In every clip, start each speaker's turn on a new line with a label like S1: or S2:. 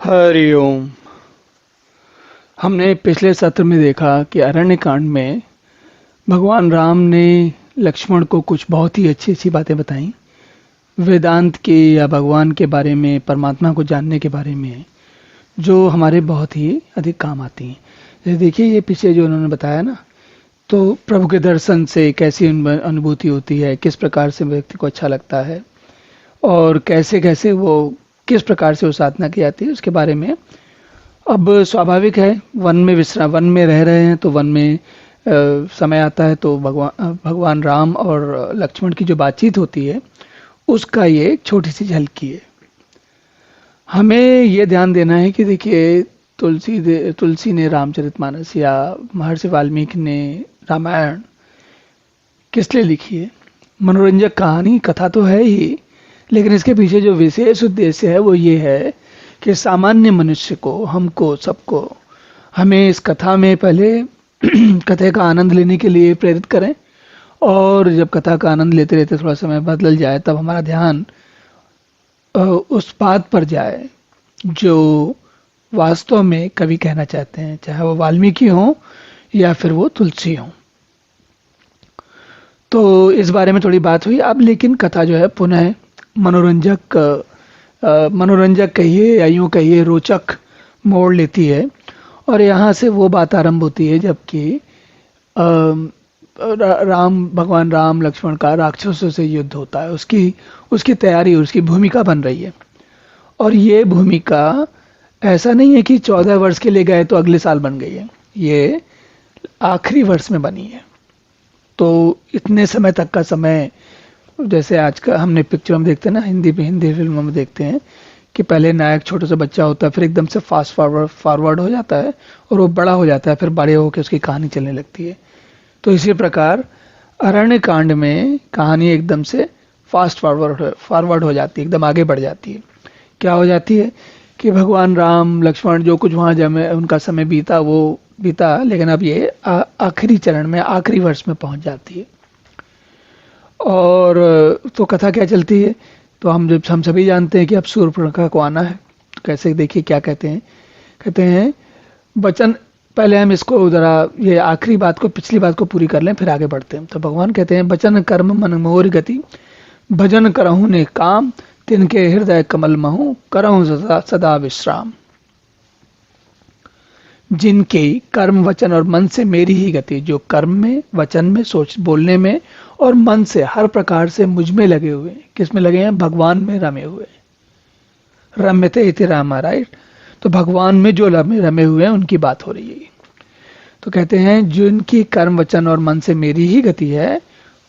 S1: हरिओम। हमने पिछले सत्र में देखा कि अरण्य कांड में भगवान राम ने लक्ष्मण को कुछ बहुत ही अच्छी अच्छी बातें बताई, वेदांत की या भगवान के बारे में, परमात्मा को जानने के बारे में, जो हमारे बहुत ही अधिक काम आती हैं। जैसे देखिए, ये पीछे जो उन्होंने बताया ना, तो प्रभु के दर्शन से कैसी अनुभूति होती है, किस प्रकार से व्यक्ति को अच्छा लगता है और कैसे कैसे वो किस प्रकार से वो साधना की जाती है, उसके बारे में। अब स्वाभाविक है, वन में रह रहे हैं तो वन में समय आता है तो भगवान राम और लक्ष्मण की जो बातचीत होती है उसका ये एक छोटी सी झलकी है। हमें ये ध्यान देना है कि देखिए, तुलसी ने रामचरितमानस या महर्षि वाल्मीकि ने रामायण किस लिए लिखी है? मनोरंजक कहानी, कथा तो है ही, लेकिन इसके पीछे जो विशेष उद्देश्य है वो ये है कि सामान्य मनुष्य को, हमको, सबको, हमें इस कथा में पहले कथा का आनंद लेने के लिए प्रेरित करें, और जब कथा का आनंद लेते लेते थोड़ा समय बदल जाए तब हमारा ध्यान उस बात पर जाए जो वास्तव में कवि कहना चाहते हैं, चाहे वो वाल्मीकि हो या फिर वो तुलसी हो। तो इस बारे में थोड़ी बात हुई अब, लेकिन कथा जो है पुनः मनोरंजक कहिए या यूं कहिए रोचक मोड़ लेती है, और यहाँ से वो बात आरंभ होती है जबकि भगवान राम लक्ष्मण का राक्षसों से युद्ध होता है, उसकी तैयारी, उसकी भूमिका बन रही है। और ये भूमिका ऐसा नहीं है कि 14 वर्ष के लिए गए तो अगले साल बन गई है, ये आखिरी वर्ष में बनी है। तो इतने समय तक का समय, जैसे आज का हमने पिक्चर में देखते हैं ना, हिंदी फिल्मों में देखते हैं कि पहले नायक छोटा सा बच्चा होता है, फिर एकदम से फास्ट फॉरवर्ड हो जाता है और वो बड़ा हो जाता है, फिर बड़े होकर उसकी कहानी चलने लगती है। तो इसी प्रकार अरण्य कांड में कहानी एकदम से फास्ट फॉरवर्ड हो जाती है, एकदम आगे बढ़ जाती है। क्या हो जाती है कि भगवान राम लक्ष्मण जो कुछ वहाँ जब उनका समय बीता वो बीता, लेकिन अब ये आखिरी चरण में, आखिरी वर्ष में पहुंच जाती है। और तो कथा क्या चलती है, तो हम सभी जानते हैं कि अब शूर्पणखा को आना है। कैसे, देखिए क्या कहते हैं वचन, पहले हम इसको जरा ये आखिरी बात को, पिछली बात को पूरी कर लें, फिर आगे बढ़ते हैं। तो भगवान कहते हैं, वचन कर्म मन मोर गति, भजन करहूं ने काम, तिनके हृदय कमल महू, करहूं सदा विश्राम। जिनके कर्म वचन और मन से मेरी ही गति, जो कर्म में, वचन में, सोच बोलने में और मन से हर प्रकार से मुझ में लगे हुए, किस में लगे हैं? भगवान में रमे हुए। रम्यते इति रामा, राइट? तो भगवान में जो रमे हुए हैं उनकी बात हो रही है। तो कहते हैं, जिनकी कर्म वचन और मन से मेरी ही गति है,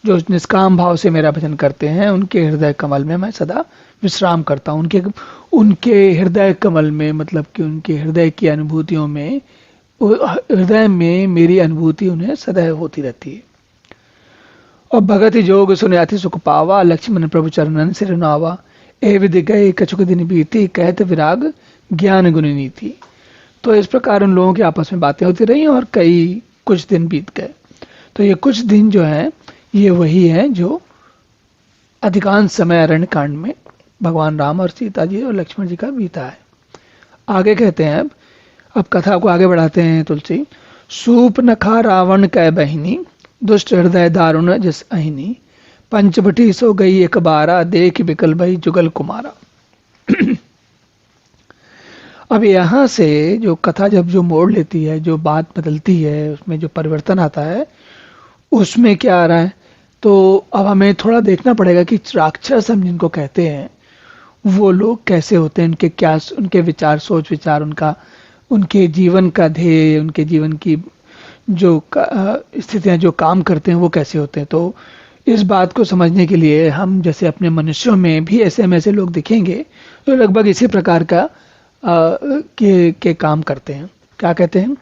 S1: जो निष्काम भाव से मेरा भजन करते हैं, उनके हृदय कमल में मैं सदा विश्राम करता हूँ। उनके हृदय कमल में, मतलब कि उनके हृदय की अनुभूतियों में, हृदय में मेरी अनुभूति उन्हें सदैव होती रहती है। और भगति जोग सुनयाति सुख पावा, लक्ष्मण प्रभु चरणन सिर नावा, ए विधि गए कछुक दिन बीती, कहत विराग ज्ञान गुण नीति। तो इस प्रकार उन लोगों की आपस में बातें होती रही और कुछ दिन बीत गए। तो ये कुछ दिन जो है ये वही है जो अधिकांश समय अरण्य कांड में भगवान राम और सीता जी और लक्ष्मण जी का बीता है। आगे कहते हैं, अब कथा को आगे बढ़ाते हैं तुलसी। सूपनखा रावण कै बहिनी, दुष्ट हृदय दारुण जिस अहिनी, पंचवटी सो गई एक बारा, देख बिकल भई जुगल कुमारा। अब यहाँ से जो कथा जब जो मोड़ लेती है, जो बात बदलती है, उसमें जो परिवर्तन आता है, उसमें क्या आ रहा है? तो अब हमें थोड़ा देखना पड़ेगा कि राक्षस हम जिनको कहते हैं वो लोग कैसे होते हैं, उनके क्या, उनके विचार, सोच विचार, उनके जीवन का ध्येय, उनके जीवन की जो स्थितियां, जो काम करते हैं वो कैसे होते हैं। तो इस बात को समझने के लिए हम, जैसे अपने मनुष्यों में भी ऐसे लोग दिखेंगे जो लगभग इसी प्रकार का के काम करते हैं। क्या कहते हैं?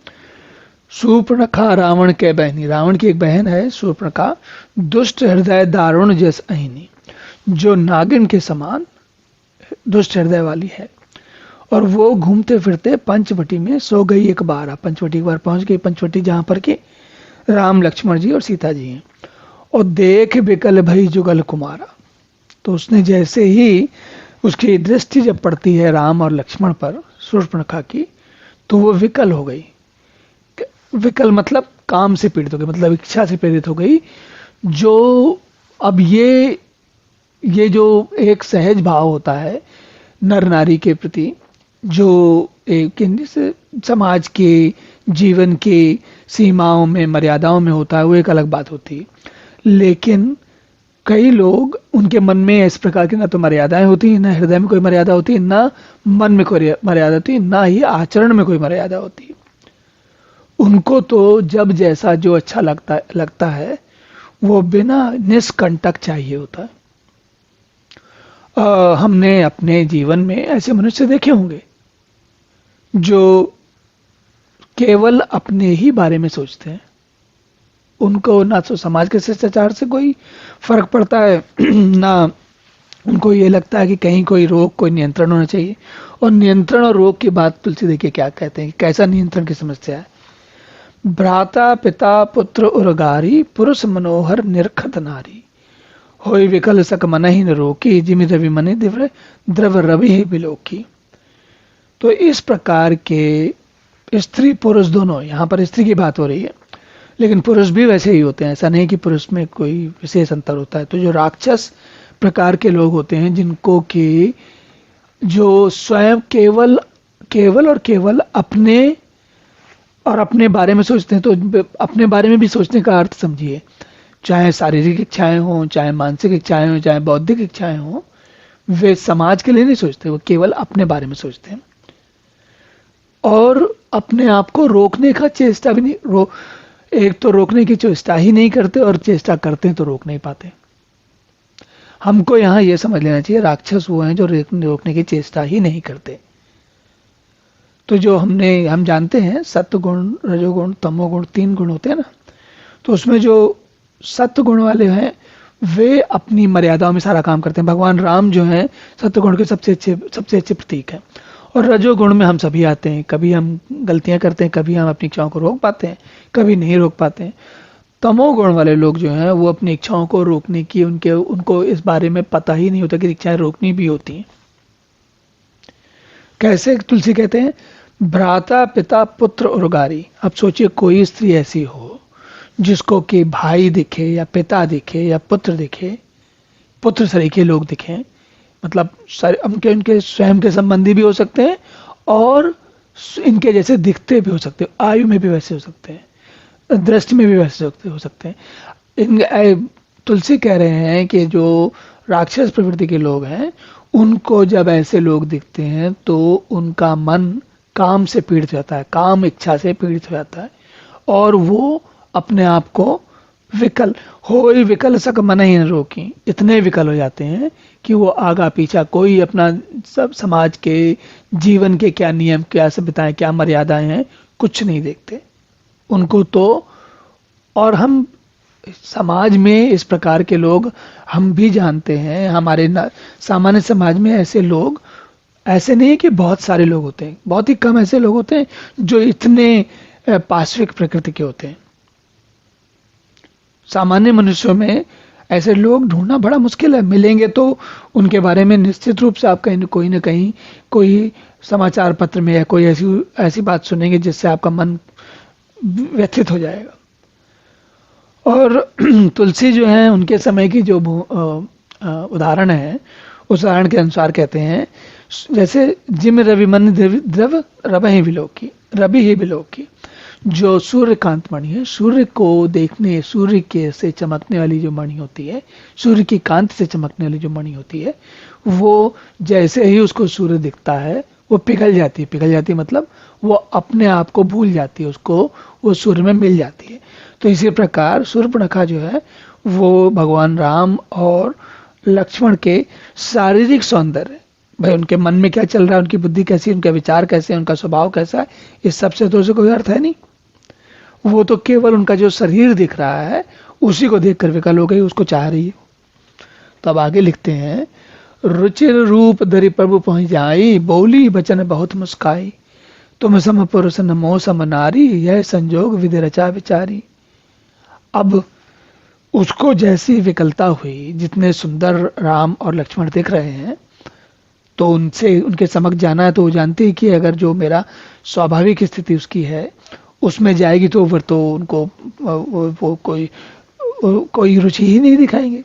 S1: शूर्पणखा रावण के बहनी, रावण की एक बहन है शूर्पणखा, दुष्ट हृदय दारुण जैस अहिनी, जो नागिन के समान दुष्ट हृदय वाली है, और वो घूमते फिरते पंचवटी में सो गई एक बार। पंचवटी एक बार पहुंच गई, पंचवटी जहां पर के राम लक्ष्मण जी और सीता जी हैं। और देख बिकल भई जुगल कुमारा, तो उसने जैसे ही उसकी दृष्टि जब पड़ती है राम और लक्ष्मण पर शूर्पणखा की, तो वो विकल हो गई। विकल मतलब काम से पीड़ित हो गई, मतलब इच्छा से पीड़ित हो गई। जो अब ये जो एक सहज भाव होता है नर नारी के प्रति, जो एक जैसे समाज के जीवन के सीमाओं में मर्यादाओं में होता है, वो एक अलग बात होती है। लेकिन कई लोग, उनके मन में इस प्रकार की ना तो मर्यादाएं होती, ना हृदय में कोई मर्यादा होती, ना मन में कोई मर्यादा होती, ना ही आचरण में कोई मर्यादा होती। उनको तो जब जैसा जो अच्छा लगता है वो बिना निष्कंटक चाहिए होता है। हमने अपने जीवन में ऐसे मनुष्य देखे होंगे जो केवल अपने ही बारे में सोचते हैं। उनको ना तो समाज के शिष्टाचार से कोई फर्क पड़ता है, ना उनको ये लगता है कि कहीं कोई रोक, कोई नियंत्रण होना चाहिए। और नियंत्रण और रोक की बात तुलसी देखिए क्या कहते हैं, कैसा नियंत्रण की समस्या है। भ्राता पिता पुत्र उर्गारी, पुरुष मनोहर निरखत नारी, होय विकल सक मन ही न रोकी, जिमि रवि मनि दिव्र द्रव रवि ही बिलोकी। तो इस प्रकार के स्त्री पुरुष दोनों, यहाँ पर स्त्री की बात हो रही है, लेकिन पुरुष भी वैसे ही होते हैं, ऐसा नहीं कि पुरुष में कोई विशेष अंतर होता है। तो जो राक्षस प्रकार के लोग होते हैं, जिनको कि जो स्वयं केवल केवल और केवल अपने और अपने बारे में सोचते हैं, तो अपने बारे में भी सोचने का अर्थ समझिए, चाहे शारीरिक इच्छाएं हों, चाहे मानसिक इच्छाएं हों, चाहे बौद्धिक इच्छाएं हों, वे समाज के लिए नहीं सोचते, वो केवल अपने बारे में सोचते हैं। और अपने आप को रोकने का चेष्टा भी नहीं, एक तो रोकने की चेष्टा ही नहीं करते, और चेष्टा करते हैं तो रोक नहीं पाते। हमको यहाँ ये समझ लेना चाहिए, राक्षस वो हैं जो रोकने की चेष्टा ही नहीं करते। तो जो हम जानते हैं सत्व गुण, रजोगुण, तमोगुण, 3 गुण होते हैं ना, तो उसमें जो सत्व गुण वाले हैं वे अपनी मर्यादाओं में सारा काम करते हैं। भगवान राम जो हैं सत्व गुण के सबसे अच्छे प्रतीक हैं। और रजोगुण में हम सभी आते हैं, कभी हम गलतियां करते हैं, कभी हम अपनी इच्छाओं को रोक पाते हैं, कभी नहीं रोक पाते हैं। तमोगुण वाले लोग जो हैं वो अपनी इच्छाओं को रोकने की, उनको इस बारे में पता ही नहीं होता कि इच्छाएं रोकनी भी होती हैं। कैसे? तुलसी कहते हैं भ्राता पिता पुत्र उर्गारी। अब सोचिए कोई स्त्री ऐसी हो जिसको कि भाई दिखे या पिता दिखे या पुत्र दिखे, पुत्र सरीखे लोग दिखें, मतलब उनके स्वयं के संबंधी भी हो सकते हैं और इनके जैसे दिखते भी हो सकते हैं, आयु में भी वैसे हो सकते हैं, दृष्टि में भी वैसे हो सकते हैं। तुलसी कह रहे हैं कि जो राक्षस प्रवृत्ति के लोग हैं उनको जब ऐसे लोग दिखते हैं तो उनका मन काम से पीड़ित हो जाता है, काम इच्छा से पीड़ित हो जाता है, और वो अपने आप को होई विकल सक मन ही न रोकी, इतने विकल हो जाते हैं कि वो आगा पीछा कोई अपना सब समाज के जीवन के क्या नियम, क्या सभ्यताएं, क्या मर्यादाएं हैं, कुछ नहीं देखते उनको तो। और हम समाज में इस प्रकार के लोग हम भी जानते हैं, हमारे सामान्य समाज में ऐसे लोग, ऐसे नहीं कि बहुत सारे लोग होते हैं, बहुत ही कम ऐसे लोग होते हैं जो इतने पाश्विक प्रकृति के होते हैं। सामान्य मनुष्यों में ऐसे लोग ढूंढना बड़ा मुश्किल है, मिलेंगे तो उनके बारे में निश्चित रूप से आप कहीं कोई न कहीं कोई समाचार पत्र में या कोई ऐसी बात सुनेंगे जिससे आपका मन व्यथित हो जाएगा। और तुलसी जो है उनके समय की जो उदाहरण है, उस उदाहरण के अनुसार कहते हैं जैसे जिम रवि मन द्रव रवि ही बिलोकी, जो सूर्यकांत मणि है, सूर्य को देखने, सूर्य के से चमकने वाली जो मणि होती है, सूर्य की कांत से चमकने वाली जो मणि होती है, वो जैसे ही उसको सूर्य दिखता है वो पिघल जाती मतलब वो अपने आप को भूल जाती है, उसको वो सूर्य में मिल जाती है। तो इसी प्रकार शूर्पणखा जो है वो भगवान राम और लक्ष्मण के शारीरिक सौंदर्य, भाई उनके मन में क्या चल रहा है, उनकी बुद्धि कैसी, उनके विचार कैसे, उनका स्वभाव कैसा है, इस सबसे तो उसे कोई अर्थ है नहीं। वो तो केवल उनका जो शरीर दिख रहा है उसी को देखकर विकल हो गई, उसको चाह रही है। तो अब आगे लिखते हैं रुचिर रूप धरि प्रभु पहुंच जाई, बोली बचन बहुत मुस्काई, तुम सम पुरुष न मोह सम नारी, यह संजोग विधि रचा विचारी। अब उसको जैसी विकलता हुई, जितने सुंदर राम और लक्ष्मण दिख रहे हैं, तो उनसे उनके समक्ष जाना है तो वो जानती है कि अगर जो मेरा स्वाभाविक स्थिति उसकी है उसमें जाएगी तो फिर तो उनको वो कोई रुचि ही नहीं दिखाएंगे।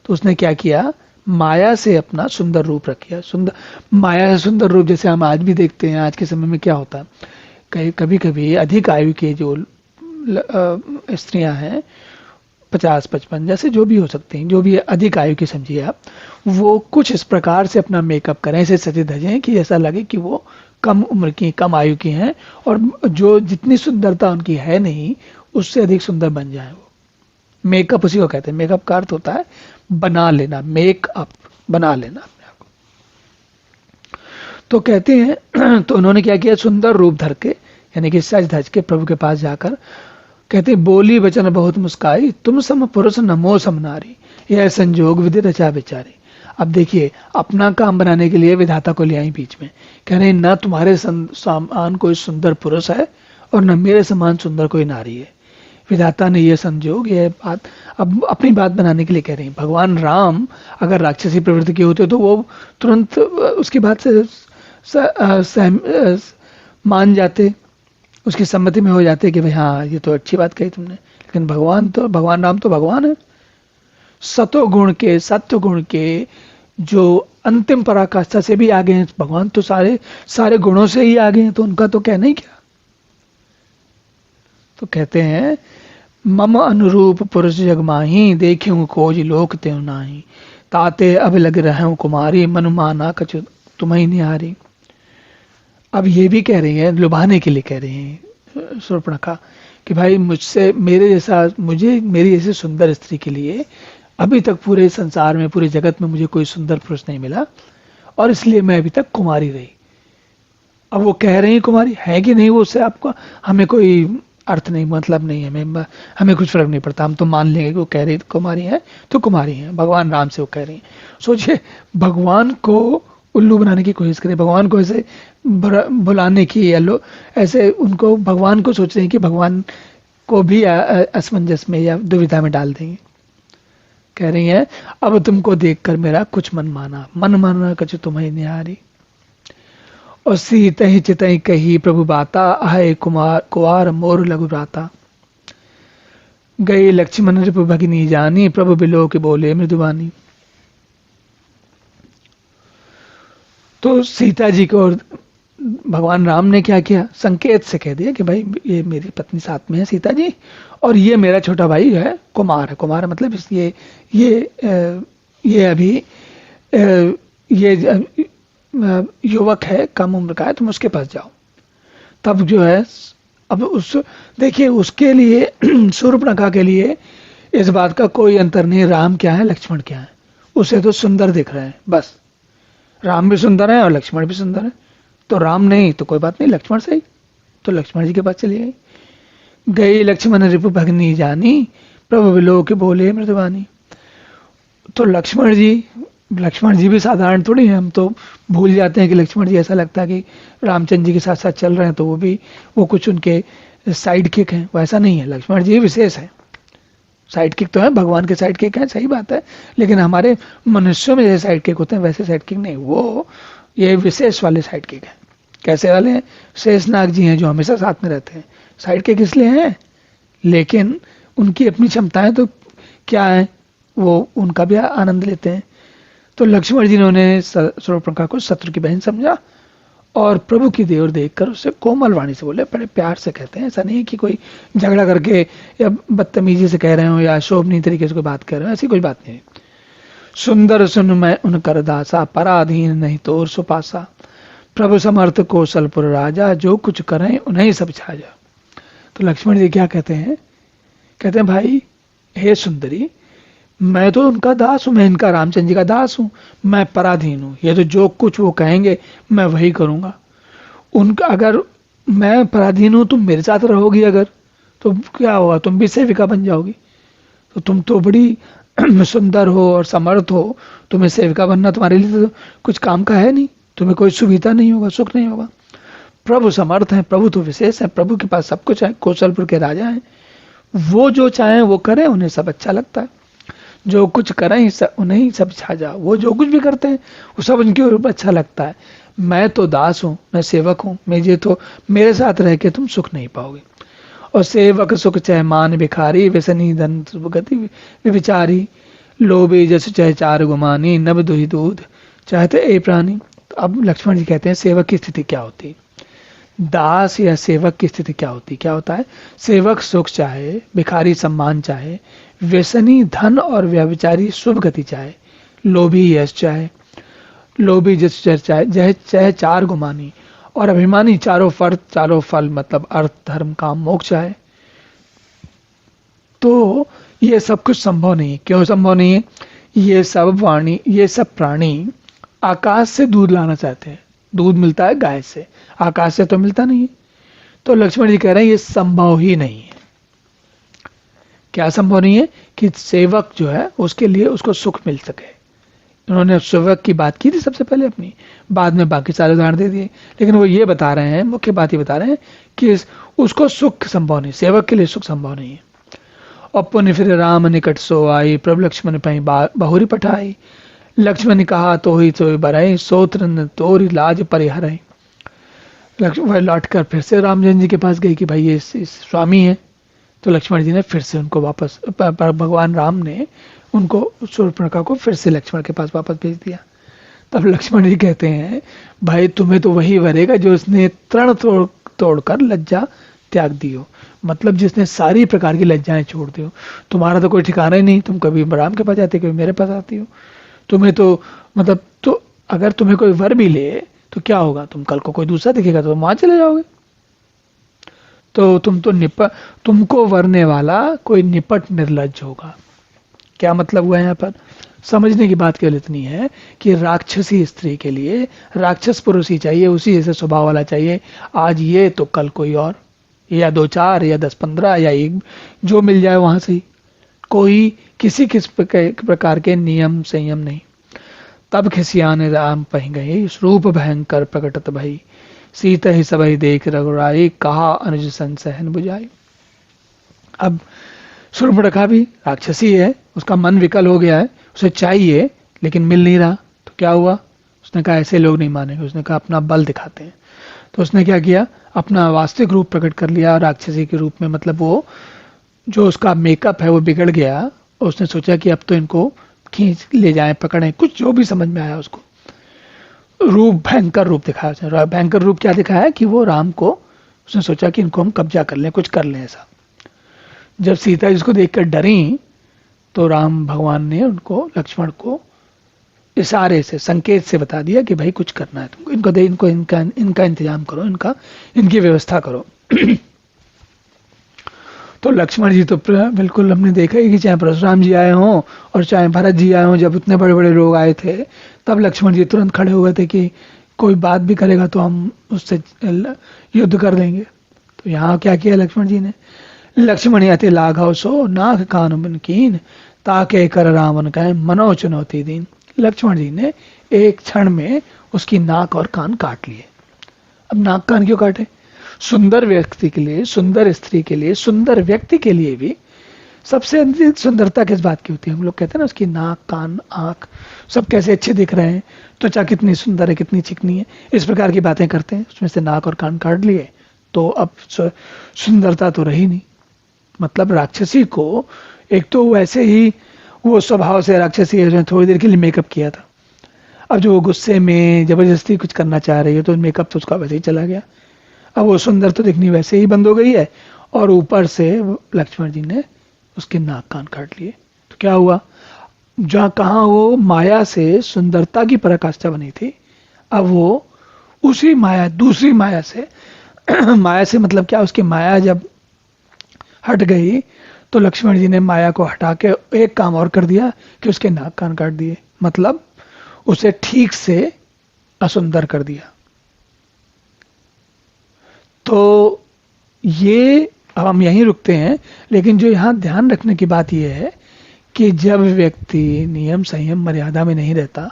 S1: तो उसने क्या किया, माया से अपना सुंदर रूप रखिया। सुंदर माया से सुंदर रूप जैसे हम आज भी देखते हैं। आज के समय में क्या होता है, कभी कभी अधिक आयु के जो स्त्रियां हैं, 50-55 जैसे जो भी हो सकती हैं, जो भी अधिक आयु की समझिए आप, वो कुछ इस प्रकार से अपना मेकअप करें, ऐसे सजे धजें कि ऐसा लगे कि वो कम उम्र की, कम आयु की हैं और जो जितनी सुंदरता उनकी है नहीं उससे अधिक सुंदर बन जाए। वो मेकअप उसी को कहते हैं। मेकअप का अर्थ होता है बना लेना, मेकअप बना लेना अपने आप को। तो कहते हैं तो उन्होंने क्या किया, सुंदर रूप धर के यानी कि सज धज के प्रभु के पास जाकर कहते बोली वचन बहुत मुस्काई, तुम सम पुरुष नमो सम नारी, यह संजोग विधि रचा बेचारी। अब देखिए अपना काम बनाने के लिए विधाता को ले आई बीच में, कह रहे न तुम्हारे समान कोई सुंदर पुरुष है और न मेरे समान सुंदर कोई नारी है। विधाता ने यह संजोग, यह बात अब अपनी बात बनाने के लिए कह रहे हैं। भगवान राम अगर राक्षसी प्रवृत्ति के होते तो वो तुरंत उसकी बात से मान जाते, उसकी सम्मति में हो जाते कि भाई हाँ ये तो अच्छी बात कही तुमने। लेकिन भगवान राम तो भगवान है, सतो गुण के, सत्य गुण के जो अंतिम पराकाष्ठा से भी आगे हैं। भगवान तो सारे गुणों से ही आगे हैं, तो उनका तो कहना ही क्या। तो कहते हैं मम अनुरूप पुरुष जग माही, देखे खोज लोक त्यों नाही, ताते अब लग रहे कुमारी, मन माना कछु तुम्हें निहारी। अब ये भी कह रही है, लुभाने के लिए कह रही हैं शूर्पणखा कि भाई मुझसे मेरे मेरी जैसी सुंदर स्त्री के लिए अभी तक पूरे संसार में, पूरे जगत में मुझे कोई सुंदर पुरुष नहीं मिला और इसलिए मैं अभी तक कुमारी रही। अब वो कह रही है कुमारी है कि नहीं, वो उससे आपको हमें कोई अर्थ नहीं, मतलब नहीं, हमें कुछ फर्क नहीं पड़ता। हम तो मान लेंगे कि वो कह रही कुमारी है तो कुमारी है। भगवान राम से वो कह रही है। सोचिए भगवान को उल्लू बनाने की कोशिश करें, भगवान को ऐसे बुलाने की या ऐसे उनको भगवान को सोच रहे हैं कि भगवान को भी असमंजस में या दुविधा में डाल देंगे। कह रही है अब तुमको देखकर मेरा कुछ मन माना कछु तुम्हें निहारी, और सीतहि चितहि कही प्रभु बाता, आए कुआर मोर लघु भ्राता, गई लक्ष्मण रिपु भगिनी जानी, प्रभु बिलो के बोले मृदुवानी। तो सीता जी को भगवान राम ने क्या किया, संकेत से कह दिया कि भाई ये मेरी पत्नी साथ में है सीता जी, और ये मेरा छोटा भाई है कुमार है। कुमार है मतलब ये अभी ये युवक है, कम उम्र का है, तुम उसके पास जाओ। तब जो है अब देखिए उसके लिए शूर्पणखा के लिए इस बात का कोई अंतर नहीं, राम क्या है लक्ष्मण क्या है, उसे तो सुंदर दिख रहे हैं बस। राम भी सुंदर है और लक्ष्मण भी सुंदर है, तो राम नहीं तो कोई बात नहीं, लक्ष्मण सही। तो लक्ष्मण जी के पास चली गई। गई लक्ष्मण रिपु भगनी जानी, प्रभु बिलो के बोले मृदुवानी। तो लक्ष्मण जी भी साधारण थोड़ी है। हम तो भूल जाते हैं कि लक्ष्मण जी, ऐसा लगता है कि रामचंद्र जी के साथ साथ चल रहे हैं तो वो कुछ उनके साइड किक हैं, वैसा नहीं है। लक्ष्मण जी विशेष है, साइड किक तो है, भगवान के साइड किक है, सही बात है, लेकिन हमारे मनुष्यों में जैसे साइड किक होते हैं वैसे साइड किक नहीं, वो ये विशेष वाले साइड किक है। कैसे वाले हैं, शेषनाग जी हैं जो हमेशा साथ में रहते हैं, साइड किक इसलिए हैं, लेकिन उनकी अपनी क्षमताएं तो क्या है, वो उनका भी आनंद लेते हैं। तो लक्ष्मण जी ने शूर्पणखा को शत्रु की बहन समझा और प्रभु की देवर देखकर उससे कोमल वाणी से बोले, बड़े प्यार से कहते हैं, ऐसा नहीं है कि कोई झगड़ा करके या बदतमीजी से कह रहे हो या शोभनीय तरीके से कोई बात कह रहे हो, ऐसी कोई बात नहीं। सुंदर सुन मैं उनकर दासा, पराधीन नहीं तोर सुपासा, प्रभु समर्थ कौशलपुर राजा, जो कुछ करें उन्हें सब छाजा। तो लक्ष्मण जी क्या कहते हैं भाई हे सुंदरी, मैं तो उनका दास हूं, मैं इनका रामचंद्र जी का दास हूं, मैं पराधीन हूं, ये तो जो कुछ वो कहेंगे मैं वही करूंगा। उनका अगर मैं पराधीन हूं, तुम मेरे साथ रहोगी अगर, तो क्या होगा, तुम भी सेविका बन जाओगी। तो तुम तो बड़ी सुंदर हो और समर्थ हो, तुम्हें सेविका बनना तुम्हारे लिए तो कुछ काम का है नहीं, तुम्हें कोई सुविधा नहीं होगा, सुख नहीं होगा। प्रभु समर्थ है, प्रभु तो विशेष है, प्रभु के पास सब कुछ है, कौशलपुर के राजा हैं, वो जो चाहें वो करें, उन्हें सब अच्छा लगता है। जो कुछ करें उन्हें सब छा वो जो कुछ भी करते हैं वो सब उनके ऊपर अच्छा लगता है। मैं तो दास हूँ, मैं सेवक हूँ, मुझे तो मेरे साथ रह के तुम सुख नहीं पाओगे। और सेवक सुख चाहे मान भिखारी, व्यसनी धन गति विचारी, लोभी जस चाहे चार गुमानी, नब दुही दूध चाहते ए प्राणी। तो अब लक्ष्मण जी कहते हैं सेवक की स्थिति क्या होती है, दास या सेवक की स्थिति क्या होती, क्या होता है। सेवक सुख चाहे, भिखारी सम्मान चाहे, व्यसनी धन और व्यभिचारी शुभ गति चाहे, लोभी यश चाहे, लोभी जस चाहे चाहे चार गुमानी, और अभिमानी चारों फल मतलब अर्थ धर्म काम मोक्ष चाहे। तो ये सब कुछ संभव नहीं है। क्यों संभव नहीं है? ये सब प्राणी आकाश से दूध लाना चाहते हैं। दूध मिलता है गाय से, आकाश से तो मिलता नहीं है। तो लक्ष्मण जी कह रहे हैं ये संभव ही नहीं है। क्या संभव नहीं है? कि सेवक जो है उसके लिए उसको सुख मिल सके। उन्होंने सेवक की बात की थी सबसे पहले अपनी, बाद में बाकी सारे उदाहरण दे दिए, लेकिन वो ये बता रहे हैं, मुख्य बात ये बता रहे हैं कि उसको सुख संभव नहीं, सेवक के लिए सुख संभव नहीं है। और पुण्य फिर राम निकट सो आई, प्रभु लक्ष्मण पही बहुरी पठाई, लक्ष्मण ने कहा तो ही बरई, सोत्र न तोरी लाज परिहरई। लक्ष्मण लौट कर फिर से रामचंद्र जी के पास गई कि भाई ये स्वामी है। तो लक्ष्मण जी ने फिर से उनको वापस, भगवान राम ने उनको शूर्पणखा को फिर से लक्ष्मण के पास वापस भेज दिया। तब लक्ष्मण जी कहते हैं भाई तुम्हें तो वही वरेगा जो उसने तृण तोड़कर लज्जा त्याग दी हो, मतलब जिसने सारी प्रकार की लज्जाएं छोड़ दी हो। तुम्हारा तो कोई ठिकाना ही नहीं, तुम कभी राम के पास जाते, कभी मेरे पास आती हो। तुम्हें तो मतलब, तो अगर तुम्हें कोई वर भी ले तो क्या होगा, तुम कल को कोई दूसरा दिखेगा तो तुम वहां चले जाओगे। तो तुमको वरने वाला कोई निपट निर्लज होगा। क्या मतलब हुआ यहाँ पर? समझने की बात केवल इतनी है कि राक्षसी स्त्री के लिए राक्षस पुरुष ही चाहिए, उसी जैसे स्वभाव वाला चाहिए। आज ये तो कल कोई और, या 2-4 या 10-15 या एक, जो मिल जाए वहां से ही। कोई किसी किस प्रकार के नियम संयम नहीं। तब खिसियाने राम पही गए, रूप भयंकर प्रकटत भई, सीता ही सबही देख रघुराई, कहा अनुज सन सहन बुझाई। अब शूर्पणखा भी राक्षसी है, उसका मन विकल हो गया है, उसे चाहिए लेकिन मिल नहीं रहा। तो क्या हुआ? उसने कहा ऐसे लोग नहीं मानेंगे, उसने कहा अपना बल दिखाते हैं। तो उसने क्या किया, अपना वास्तविक रूप प्रकट कर लिया राक्षसी के रूप में। मतलब वो जो उसका मेकअप है वो बिगड़ गया, और उसने सोचा कि अब तो इनको खींच ले जाएं, पकड़ें, कुछ जो भी समझ में आया उसको। रूप भयंकर रूप दिखाया उसने। भयंकर रूप क्या दिखाया कि वो राम को, उसने सोचा कि इनको हम कब्जा कर लें, कुछ कर लें ऐसा। जब सीता जिसको देखकर डरी तो राम भगवान ने उनको, लक्ष्मण को इशारे से, संकेत से बता दिया कि भाई कुछ करना है तुमको, इनको दे, इनको इनका इंतजाम करो, इनकी व्यवस्था करो। तो लक्ष्मण जी तो बिल्कुल, हमने देखा ही कि चाहे परशुराम जी आए हों और चाहे भरत जी आए हों, जब इतने बड़े बड़े लोग आए थे तब लक्ष्मण जी तुरंत खड़े हुए थे कि कोई बात भी करेगा तो हम उससे युद्ध कर देंगे। तो यहाँ क्या किया लक्ष्मण जी ने, लक्ष्मण अति लाघव सो नाक कान बन कीन, ताके कर रावण कहे मनो चुनौती दीन। लक्ष्मण जी ने एक क्षण में उसकी नाक और कान काट लिए। अब नाक कान क्यों काटे? सुंदर व्यक्ति के लिए, सुंदर स्त्री के लिए, सुंदर व्यक्ति के लिए भी सबसे अधिक सुंदरता किस बात की होती है? हम लोग कहते हैं ना उसकी नाक कान आंख सब कैसे अच्छे दिख रहे हैं, त्वचा कितनी सुंदर है, कितनी चिकनी है, इस प्रकार की बातें करते हैं। उसमें से नाक और कान काट लिए तो अब सुंदरता तो रही नहीं। मतलब राक्षसी को, एक तो वैसे ही वो स्वभाव से राक्षसी है, उसने थोड़ी देर के लिए मेकअप किया था। अब जो वो गुस्से में जबरदस्ती कुछ करना चाह रही है तो मेकअप तो उसका वैसे ही चला गया। अब वो सुंदर तो दिखनी वैसे ही बंद हो गई है, और ऊपर से लक्ष्मण जी ने उसके नाक कान काट लिए। तो क्या हुआ, जहां कहा वो माया से सुंदरता की पराकाष्ठा बनी थी, अब वो उसी माया, दूसरी माया से माया से मतलब क्या, उसकी माया जब हट गई तो लक्ष्मण जी ने माया को हटा के एक काम और कर दिया कि उसके नाक कान काट दिए। मतलब उसे ठीक से असुंदर कर दिया। तो ये, अब हम यहीं रुकते हैं, लेकिन जो यहाँ ध्यान रखने की बात यह है कि जब व्यक्ति नियम संयम मर्यादा में नहीं रहता,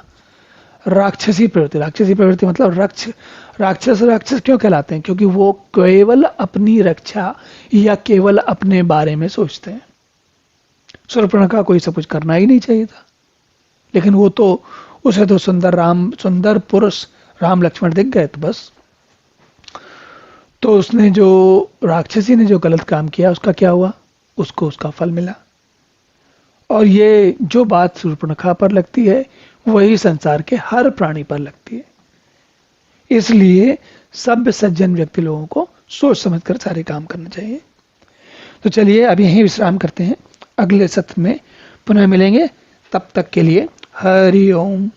S1: राक्षसी प्रवृत्ति मतलब राक्षस क्यों कहलाते हैं? क्योंकि वो केवल अपनी रक्षा या केवल अपने बारे में सोचते हैं। शूर्पणखा को ये सब कुछ करना ही नहीं चाहिए था, लेकिन वो तो, उसे तो सुंदर पुरुष राम लक्ष्मण दिख गए तो बस। तो उसने जो, राक्षसी ने जो गलत काम किया उसका क्या हुआ, उसको उसका फल मिला। और ये जो बात शूर्पणखा पर लगती है वही संसार के हर प्राणी पर लगती है। इसलिए सभ्य सज्जन व्यक्ति लोगों को सोच समझकर सारे काम करना चाहिए। तो चलिए अब यहीं विश्राम करते हैं, अगले सत्र में पुनः मिलेंगे, तब तक के लिए हरि ओम।